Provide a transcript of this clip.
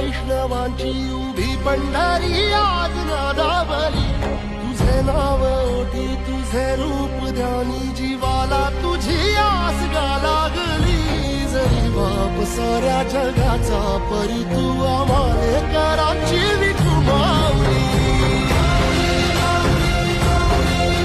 वैष्णवांची उभी पंढरी आज नादावली तुझे नाव ओठी तुझे रूप ध्यानी जीवाला तुझी आस गा लागली जरी बाप साऱ्या जगाचा परी तू आम्हाले